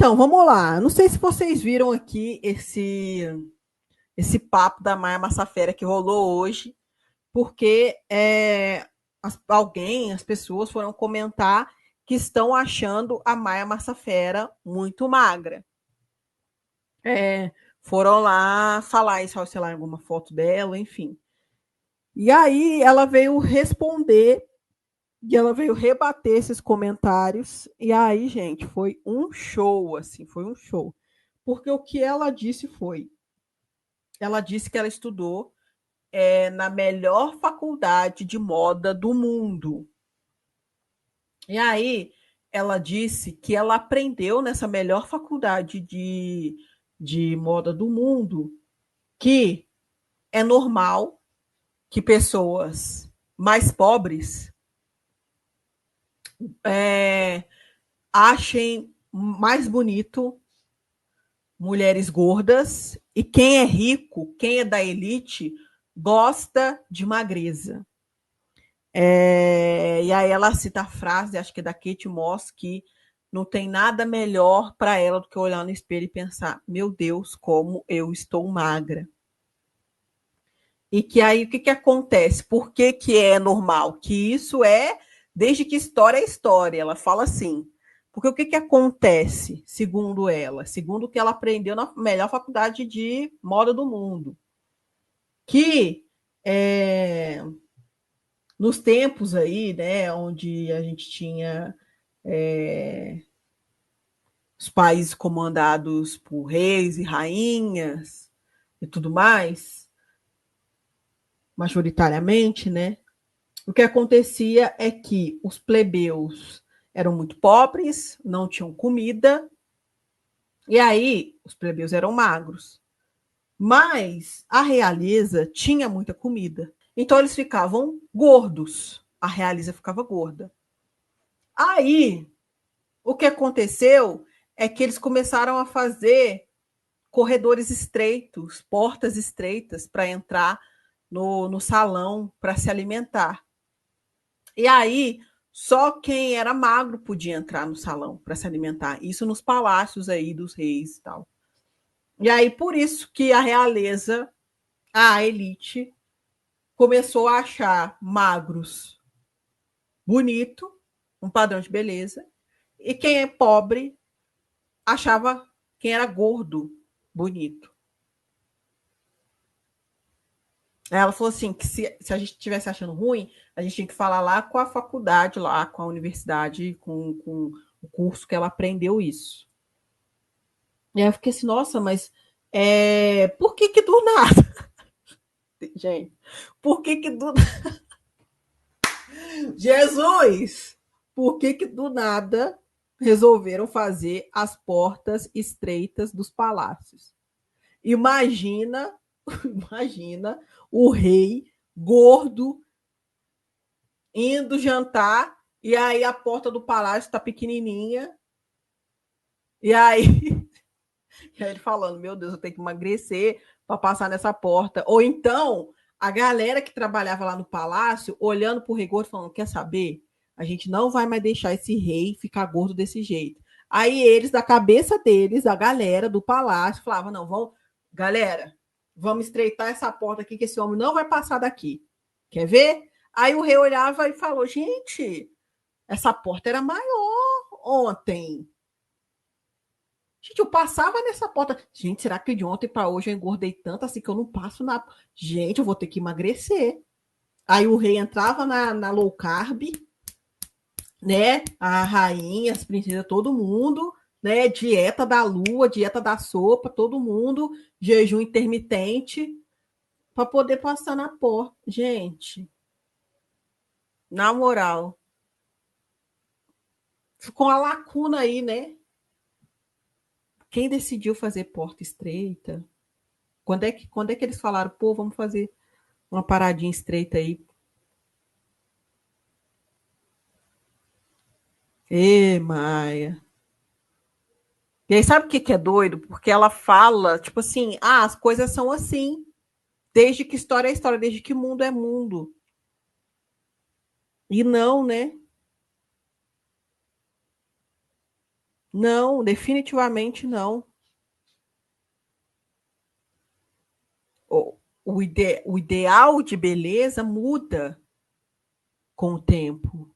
Então, vamos lá. Não sei se vocês viram aqui esse papo da Maia Massafera que rolou hoje, porque as pessoas foram comentar que estão achando a Maia Massafera muito magra. É, foram lá falar isso, sei lá, em alguma foto dela, enfim. E aí ela veio responder e ela veio rebater esses comentários. E aí, gente, foi um show, assim, foi um show. Porque o que ela disse foi: ela disse que ela estudou na melhor faculdade de moda do mundo. E aí, ela disse que ela aprendeu nessa melhor faculdade de moda do mundo que é normal que pessoas mais pobres é, achem mais bonito mulheres gordas e quem é rico, quem é da elite, gosta de magreza. E aí ela cita a frase, acho que é da Kate Moss, que não tem nada melhor para ela do que olhar no espelho e pensar: meu Deus, como eu estou magra. E que aí o que, que acontece? Por que, que é normal? Que isso é desde que história é história. Ela fala assim. Porque o que, que acontece, segundo ela? Segundo o que ela aprendeu na melhor faculdade de moda do mundo. Que nos tempos aí, né, onde a gente tinha os países comandados por reis e rainhas e tudo mais, majoritariamente, né? O que acontecia é que os plebeus eram muito pobres, não tinham comida, e aí os plebeus eram magros. Mas a realeza tinha muita comida. Então eles ficavam gordos. A realeza ficava gorda. Aí, o que aconteceu é que eles começaram a fazer corredores estreitos, portas estreitas para entrar no salão para se alimentar. E aí, só quem era magro podia entrar no salão para se alimentar. Isso nos palácios aí dos reis e tal. E aí, por isso que a realeza, a elite, começou a achar magros bonito, um padrão de beleza, e quem é pobre achava quem era gordo bonito. Ela falou assim que se a gente estivesse achando ruim, a gente tinha que falar lá com a faculdade, lá com a universidade, com o curso que ela aprendeu isso. E aí eu fiquei assim, nossa, mas por que que do nada? Gente, por que que do Jesus! Por que que do nada resolveram fazer as portas estreitas dos palácios? Imagina, imagina o rei gordo indo jantar e aí a porta do palácio está pequenininha e aí, e aí ele falando, meu Deus, eu tenho que emagrecer para passar nessa porta. Ou então a galera que trabalhava lá no palácio olhando para o rei gordo falando, quer saber? A gente não vai mais deixar esse rei ficar gordo desse jeito. Aí eles, da cabeça deles, a galera do palácio, falavam, não, vamos, galera, vamos estreitar essa porta aqui que esse homem não vai passar daqui. Quer ver? Aí o rei olhava e falou, gente, essa porta era maior ontem. Gente, eu passava nessa porta. Gente, será que de ontem para hoje eu engordei tanto assim que eu não passo na. Gente, eu vou ter que emagrecer. Aí o rei entrava na low carb, né? A rainha, as princesas, todo mundo, né? Dieta da lua, dieta da sopa, todo mundo, jejum intermitente, para poder passar na porta. Gente, na moral, ficou uma lacuna aí, né? Quem decidiu fazer porta estreita? Quando é que eles falaram, pô, vamos fazer uma paradinha estreita aí? Ê, Maia. E aí, sabe o que é doido? Porque ela fala, tipo assim, as coisas são assim. Desde que história é história, desde que mundo é mundo. E não, né? Não, definitivamente não. O ideal de beleza muda com o tempo.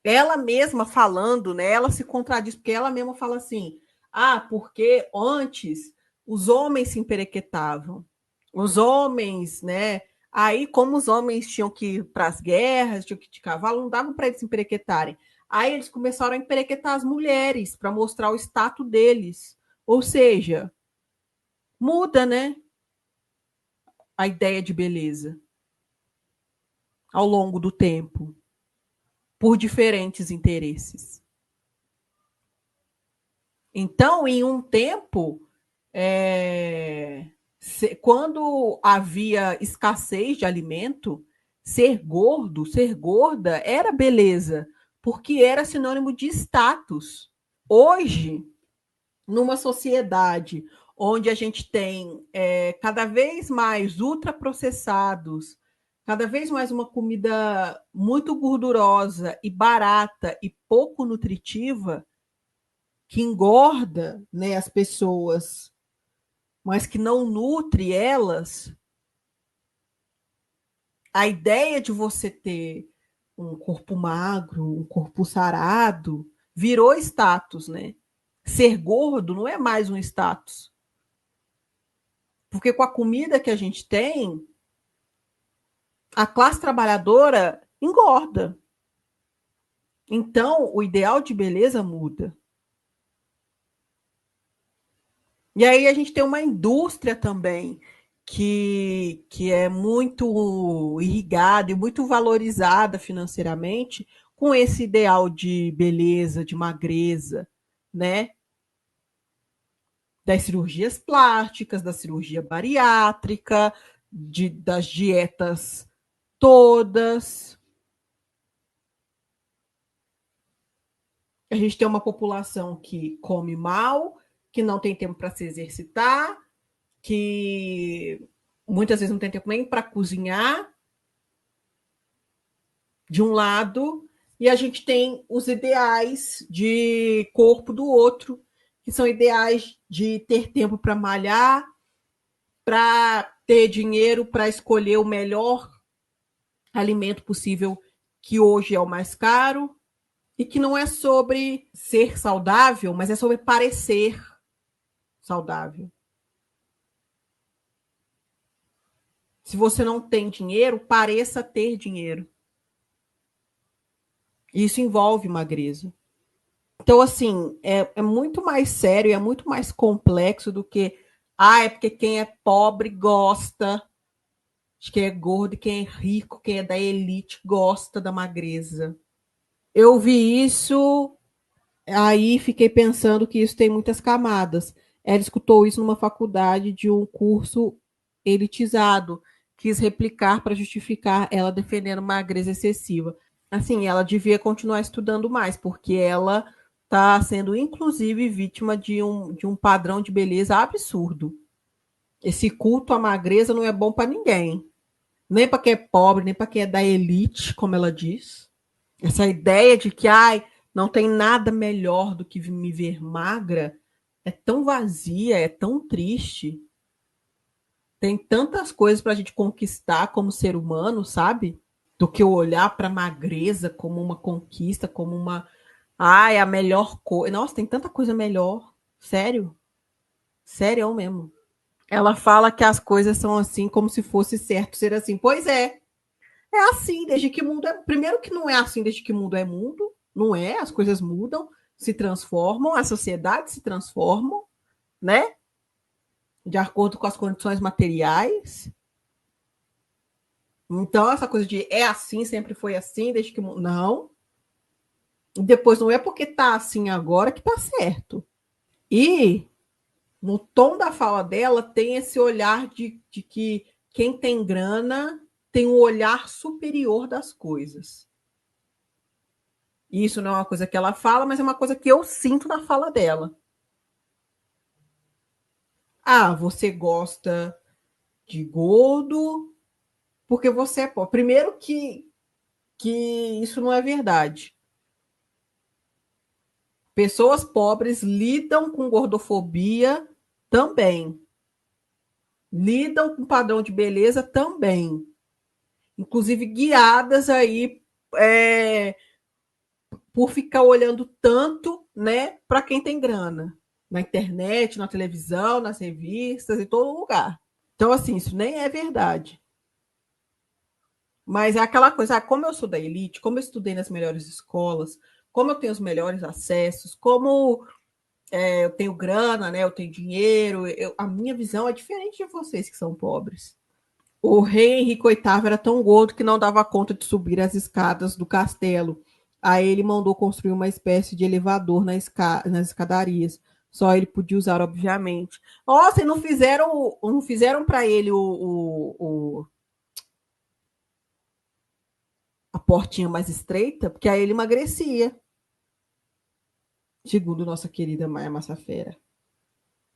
Ela mesma falando, né? Ela se contradiz, porque ela mesma fala assim: ah, porque antes os homens se emperequetavam. Os homens, né? Aí, como os homens tinham que ir para as guerras, tinham que ir de cavalo, não dava para eles se emperequetarem. Aí eles começaram a emperequetar as mulheres para mostrar o status deles. Ou seja, muda, né? A ideia de beleza ao longo do tempo, por diferentes interesses. Então, em um tempo, quando havia escassez de alimento, ser gordo, ser gorda era beleza, porque era sinônimo de status. Hoje, numa sociedade onde a gente tem cada vez mais ultraprocessados, cada vez mais uma comida muito gordurosa e barata e pouco nutritiva, que engorda, né, as pessoas, mas que não nutre elas, a ideia de você ter um corpo magro, um corpo sarado, virou status, né? Ser gordo não é mais um status. Porque com a comida que a gente tem, a classe trabalhadora engorda. Então, o ideal de beleza muda. E aí a gente tem uma indústria também que é muito irrigada e muito valorizada financeiramente com esse ideal de beleza, de magreza, né? Das cirurgias plásticas, da cirurgia bariátrica, das dietas todas. A gente tem uma população que come mal, que não tem tempo para se exercitar, que muitas vezes não tem tempo nem para cozinhar, de um lado, e a gente tem os ideais de corpo do outro, que são ideais de ter tempo para malhar, para ter dinheiro para escolher o melhor alimento possível, que hoje é o mais caro, e que não é sobre ser saudável, mas é sobre parecer saudável. Se você não tem dinheiro, pareça ter dinheiro. Isso envolve magreza. Então, assim, é muito mais sério, é muito mais complexo do que, é porque quem é pobre gosta de quem é gordo, e quem é rico, quem é da elite gosta da magreza. Eu vi isso, aí fiquei pensando que isso tem muitas camadas. Ela escutou isso numa faculdade de um curso elitizado, quis replicar para justificar ela defendendo magreza excessiva. Assim, ela devia continuar estudando mais, porque ela está sendo, inclusive, vítima de um padrão de beleza absurdo. Esse culto à magreza não é bom para ninguém. Nem para quem é pobre, nem para quem é da elite, como ela diz. Essa ideia de que não tem nada melhor do que me ver magra é tão vazia, é tão triste. Tem tantas coisas para a gente conquistar como ser humano, sabe? Do que olhar para a magreza como uma conquista, como uma. É a melhor coisa. Nossa, tem tanta coisa melhor. Sério? Sério mesmo. Ela fala que as coisas são assim, como se fosse certo ser assim. Pois é. É assim, desde que o mundo é. Primeiro que não é assim desde que o mundo é mundo. Não é, as coisas mudam, se transformam, as sociedades se transformam, né? De acordo com as condições materiais. Então, essa coisa de é assim, sempre foi assim, desde que. Não. Depois não é porque tá assim agora que tá certo. E no tom da fala dela tem esse olhar de que quem tem grana tem um olhar superior das coisas. Isso não é uma coisa que ela fala, mas é uma coisa que eu sinto na fala dela. Você gosta de gordo porque você é pobre. Primeiro que isso não é verdade. Pessoas pobres lidam com gordofobia também. Lidam com padrão de beleza também. Inclusive guiadas aí por ficar olhando tanto, né, para quem tem grana. Na internet, na televisão, nas revistas, em todo lugar. Então, assim, isso nem é verdade. Mas é aquela coisa, como eu sou da elite, como eu estudei nas melhores escolas, como eu tenho os melhores acessos, como eu tenho grana, né? Eu tenho dinheiro, a minha visão é diferente de vocês que são pobres. O rei Henrique VIII era tão gordo que não dava conta de subir as escadas do castelo. Aí ele mandou construir uma espécie de elevador nas escadarias. Só ele podia usar, obviamente. Nossa, e não fizeram para ele a portinha mais estreita, porque aí ele emagrecia, segundo nossa querida Maia Massafera.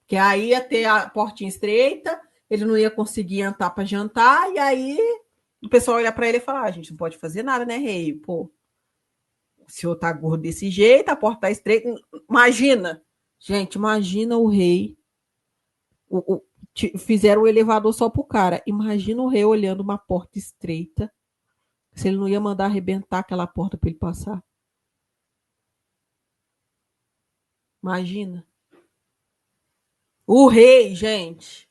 Que aí ia ter a portinha estreita, ele não ia conseguir entrar para jantar, e aí o pessoal olha para ele e fala: a gente não pode fazer nada, né, rei? Pô, o senhor tá gordo desse jeito, a porta tá estreita. Imagina, gente, imagina o rei. O, o, fizeram o elevador só pro cara. Imagina o rei olhando uma porta estreita. Se ele não ia mandar arrebentar aquela porta para ele passar. Imagina. O rei, gente.